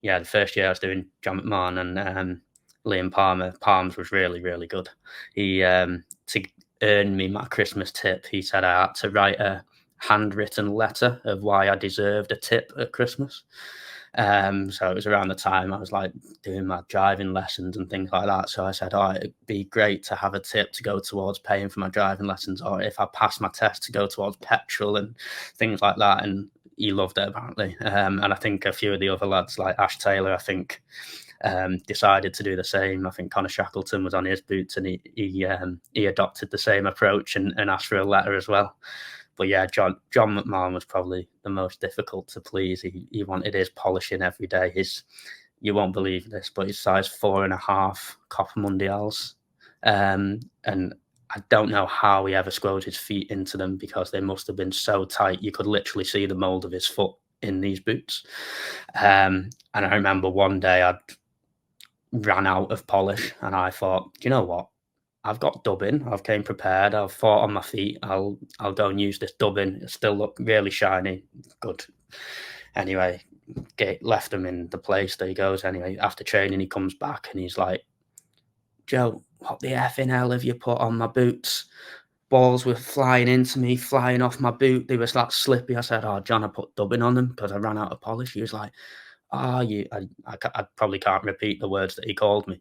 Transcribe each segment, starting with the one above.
yeah, the first year I was doing John McMahon and Liam Palmer. Palms was really, really good. He to earn me my Christmas tip, he said I had to write a handwritten letter of why I deserved a tip at Christmas. So it was around the time I was like doing my driving lessons and things like that. So I said, oh, it'd be great to have a tip to go towards paying for my driving lessons, or if I pass my test to go towards petrol and things like that. And he loved it apparently. And I think a few of the other lads like Ash Taylor, I think, decided to do the same. I think Connor Shackleton was on his boots and he adopted the same approach and asked for a letter as well. But yeah, John McMahon was probably the most difficult to please. He wanted his polishing every day. You won't believe this, but his size 4.5 Copa Mundials. And I don't know how he ever squirreled his feet into them because they must have been so tight. You could literally see the mold of his foot in these boots. And I remember one day I'd ran out of polish and I thought, do you know what? I've got dubbing. I've came prepared. I've fought on my feet. I'll go and use this dubbing. It still look really shiny. Good. Anyway, left him in the place. There he goes. Anyway, after training, he comes back and he's like, Joe, what the effing hell have you put on my boots? Balls were flying into me, flying off my boot. They were like slippy. I said, oh, John, I put dubbing on them because I ran out of polish. He was like, oh, I probably can't repeat the words that he called me.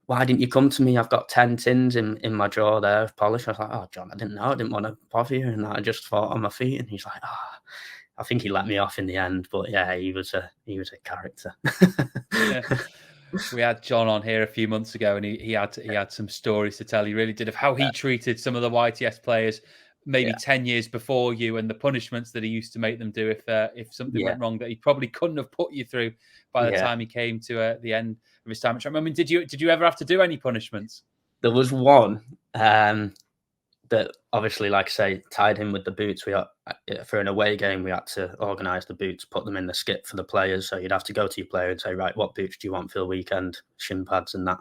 Why didn't you come to me? I've got 10 tins in my drawer there of polish. I was like, oh, John, I didn't know. I didn't want to bother you. And I just fought on my feet. And he's like, I think he let me off in the end. But yeah, he was a character. Yeah. We had John on here a few months ago, and he had some stories to tell. He really did of how he treated some of the YTS players maybe 10 years before you, and the punishments that he used to make them do if something went wrong that he probably couldn't have put you through by the time he came to the end of his time. I mean, did you ever have to do any punishments? There was one that obviously, like I say, tied in with the boots. We had, for an away game, we had to organise the boots, put them in the skip for the players. So you'd have to go to your player and say, right, what boots do you want for the weekend? Shin pads and that.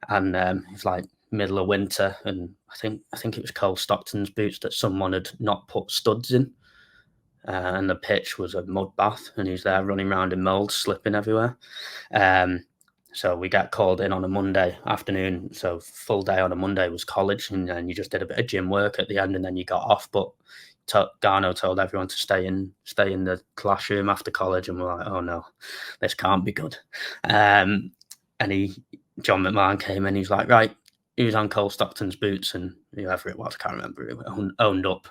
And it's like middle of winter, and I think it was Cole Stockton's boots that someone had not put studs in. And the pitch was a mud bath, and he's there running around in mould, slipping everywhere. So we got called in on a Monday afternoon. So full day on a Monday was college, and then you just did a bit of gym work at the end, and then you got off. But Garno told everyone to stay in the classroom after college, and we're like, oh no, this can't be good. And John McMahon came in. He's like, right, he was on Cole Stockton's boots, and whoever it was, I can't remember, who owned up.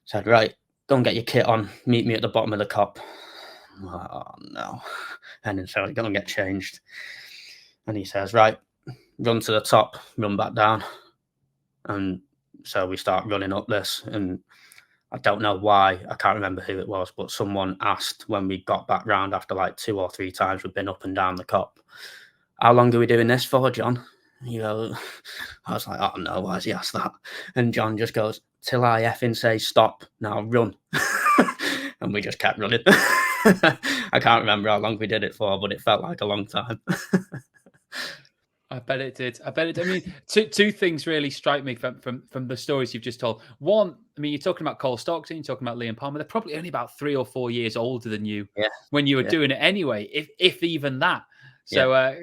Said, right, go and get your kit on. Meet me at the bottom of the cop. Oh no. And then so I go and get changed. And he says, right, run to the top, run back down. And so we start running up this. And I don't know why, I can't remember who it was, but someone asked when we got back round after like 2 or 3 times we'd been up and down the cop, how long are we doing this for, John? I was like, oh no, why has he asked that? And John just goes, till I effing say stop, now run. And we just kept running. I can't remember how long we did it for, but it felt like a long time. I bet it did. I mean, two things really strike me from the stories you've just told. One, I mean, you're talking about Cole Stockton, you're talking about Liam Palmer. They're probably only about 3 or 4 years older than you when you were doing it anyway, if even that. So,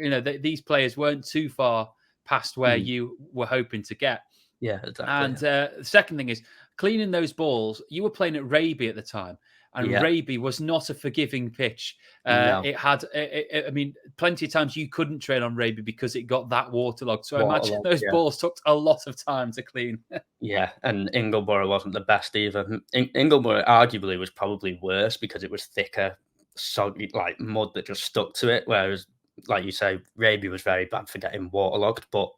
these players weren't too far past where you were hoping to get. Yeah, exactly. And the second thing is cleaning those balls. You were playing at Raby at the time. And Raby was not a forgiving pitch. No. It had, I mean, plenty of times you couldn't train on Raby because it got that waterlogged. So I imagine those balls took a lot of time to clean. Yeah, and Ingleborough wasn't the best either. Ingleborough arguably was probably worse because it was thicker, soggy, like mud that just stuck to it. Whereas, like you say, Raby was very bad for getting waterlogged, but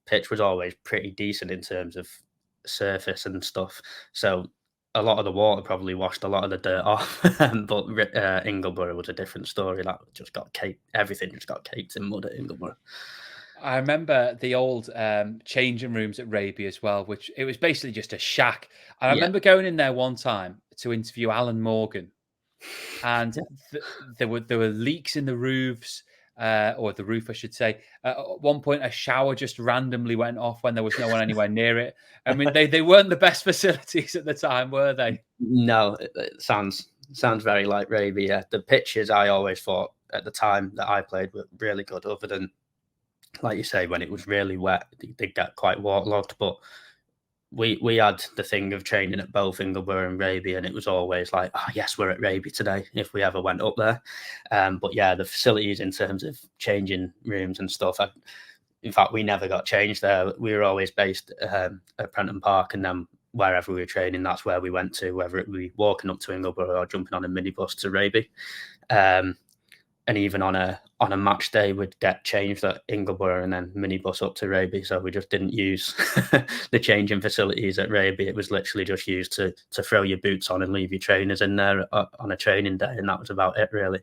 pitch was always pretty decent in terms of surface and stuff. So a lot of the water probably washed a lot of the dirt off, but Ingleborough was a different story. That just got caked. Everything just got caked in mud at Ingleborough. I remember the old changing rooms at Raby as well, which it was basically just a shack. And I remember going in there one time to interview Alan Morgan, and there were leaks in the roofs. Or the roof, I should say. At one point, a shower just randomly went off when there was no one anywhere near it. I mean, they weren't the best facilities at the time, were they? No, it sounds sounds very like Raby. Yeah, the pitches I always thought at the time that I played were really good. Other than, like you say, when it was really wet, they get quite waterlogged. But we had the thing of training at both Ingleborough and Raby, and it was always like, oh yes, we're at Raby today if we ever went up there. But yeah, the facilities in terms of changing rooms and stuff. In fact, we never got changed there. We were always based at Prenton Park, and then wherever we were training, that's where we went to, whether it be walking up to Ingleborough or jumping on a minibus to Raby. And even on a match day, we'd get changed at Ingleborough and then minibus up to Raby. So we just didn't use the changing facilities at Raby. It was literally just used to throw your boots on and leave your trainers in there on a training day, and that was about it, really.